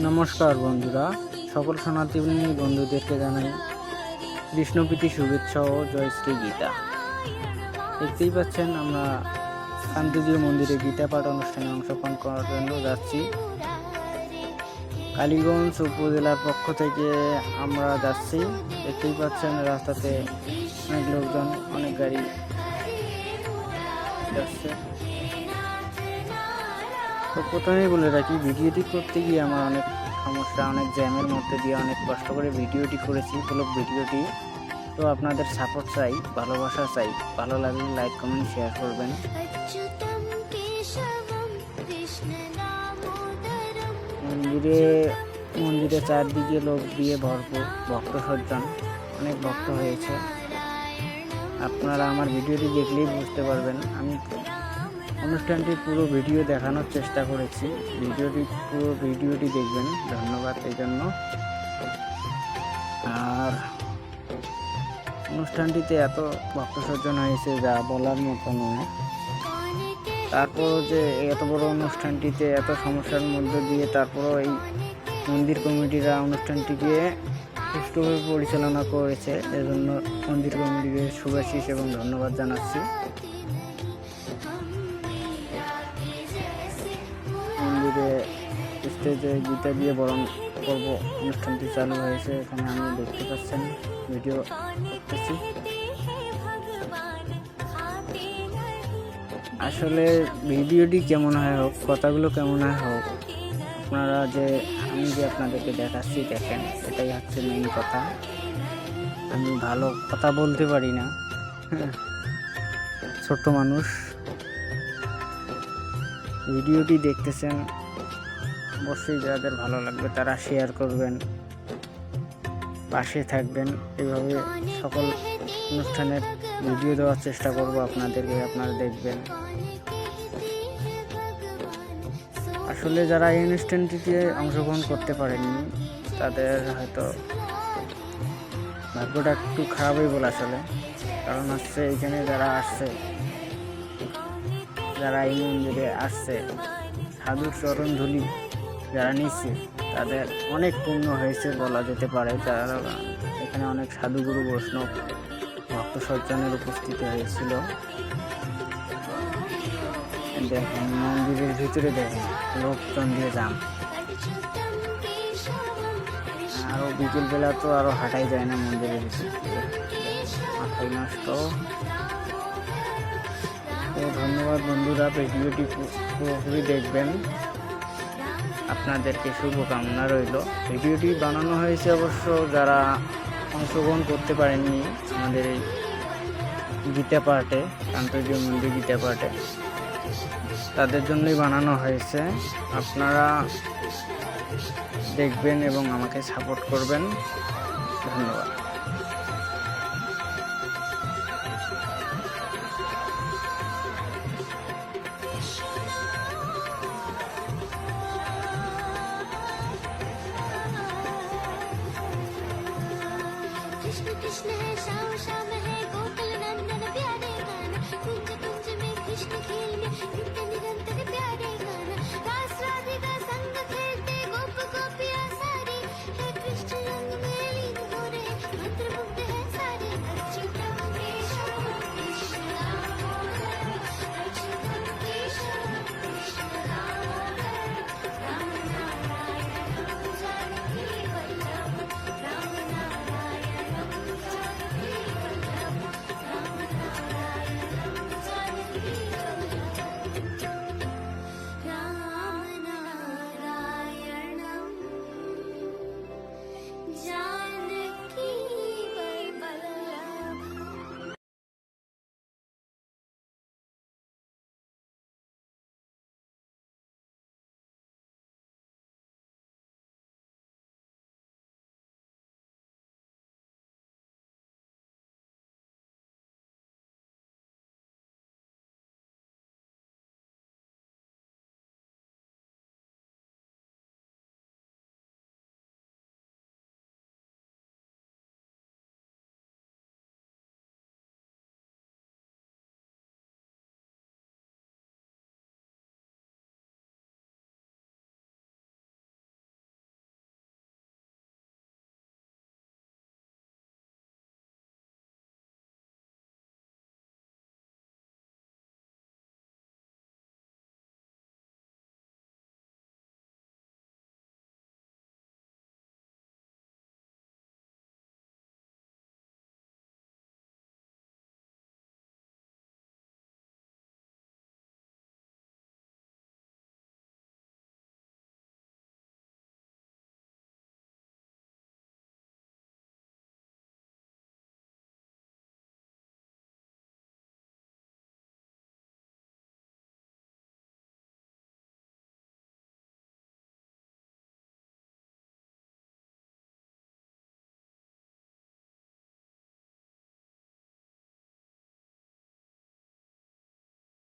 নমস্কার বন্ধুরা, সকল সনাতনী বন্ধুদেরকে জানাই কৃষ্ণপ্রীতি শুভেচ্ছা ও জয় শ্রী গীতা। দেখতেই পাচ্ছেন আমরা শান্তিজীব মন্দিরে গীতা পাঠ অনুষ্ঠানে অংশগ্রহণ করার জন্য যাচ্ছি। কালীগঞ্জ উপজেলার পক্ষ থেকে আমরা যাচ্ছি। দেখতেই পাচ্ছেন রাস্তাতে অনেক লোকজন, অনেক গাড়ি যাচ্ছে। তো প্রথমেই বলে রাখি, ভিডিওটি করতে গিয়ে আমার অনেক সমস্যা, অনেক জ্যামের মধ্যে দিয়ে অনেক কষ্ট করে ভিডিওটি করেছি, ব্লগ ভিডিওটি। তো আপনাদের সাপোর্ট চাই, ভালোবাসা চাই। ভালো লাগলে লাইক, কমেন্ট, শেয়ার করবেন। মন্দিরে চারদিকে লোক দিয়ে ভরপুর, ভক্ত সজ্জন, অনেক ভক্ত হয়েছে। আপনারা আমার ভিডিওটি দেখলেই বুঝতে পারবেন। আমি অনুষ্ঠানটির পুরো ভিডিও দেখানোর চেষ্টা করেছি। পুরো ভিডিওটি দেখবেন, ধন্যবাদ এই জন্য। আর অনুষ্ঠানটিতে এত ভক্ত সজ্জন হয়েছে যা বলার মতো নয়। তারপরও যে এত বড় অনুষ্ঠানটিতে এত সমস্যার মধ্যে দিয়ে তারপরও এই মন্দির কমিটিরা অনুষ্ঠানটিকে সুষ্ঠুভাবে পরিচালনা করেছে, এজন্য মন্দির কমিটিকে শুভাশিস এবং ধন্যবাদ জানাচ্ছি। মন্দিরে স্টেজে গীতা দিয়ে বরণ পর্ব অনুষ্ঠানটি চালু হয়েছে। এখানে আমি দেখতে পাচ্ছেন, ভিডিও করতেছি। আসলে ভিডিওটি কেমন হয় হোক, কথাগুলো কেমন হয় হোক, আপনারা আমি যে আপনাদেরকে দেখাচ্ছি দেখেন, এটাই হচ্ছে মেইন কথা। আমি ভালো কথা বলতে পারি না, ছোট্ট মানুষ। ভিডিওটি দেখতেছেন, অবশ্যই যাদের ভালো লাগবে তারা শেয়ার করবেন, পাশে থাকবেন। এভাবে সকল অনুষ্ঠানের ভিডিও দেওয়ার চেষ্টা করব আপনাদেরকে, আপনারা দেখবেন। আসলে যারা এই অনুষ্ঠানটিতে অংশগ্রহণ করতে পারেননি তাদের হয়তো ভাগ্যটা একটু খারাপই বলে আসলে। কারণ হচ্ছে এখানে যারা এই মন্দিরে আসছে, সাধুর চরণ ধুলি যারা নিচ্ছে, তাদের অনেক পুণ্য হয়েছে বলা যেতে পারে। যারা এখানে অনেক সাধুগুরু বৈষ্ণব ভক্ত সজ্জনের উপস্থিতি হয়েছিল। দেখেন মন্দিরের ভিতরে, দেখেন লোকজন দিয়ে যান। আরও বিকেলবেলা তো আরও হাঁটাই যায় না মন্দিরের ভিতরে, মাথায় নষ্ট। তো ধন্যবাদ বন্ধুরা, ভিডিওটি পুরোপুরি দেখবেন। আপনাদেরকে শুভকামনা রইল। ভিডিওটি বানানো হয়েছে অবশ্য যারা অংশগ্রহণ করতে পারেননি আমাদের এই গীতা পাঠে, শান্তিজীব মন্দির গীতা পাঠে, তাদের জন্যই বানানো হয়েছে। আপনারা দেখবেন এবং আমাকে সাপোর্ট করবেন। ধন্যবাদ। कृष्ण कृष्ण है श्याम श्याम है गोप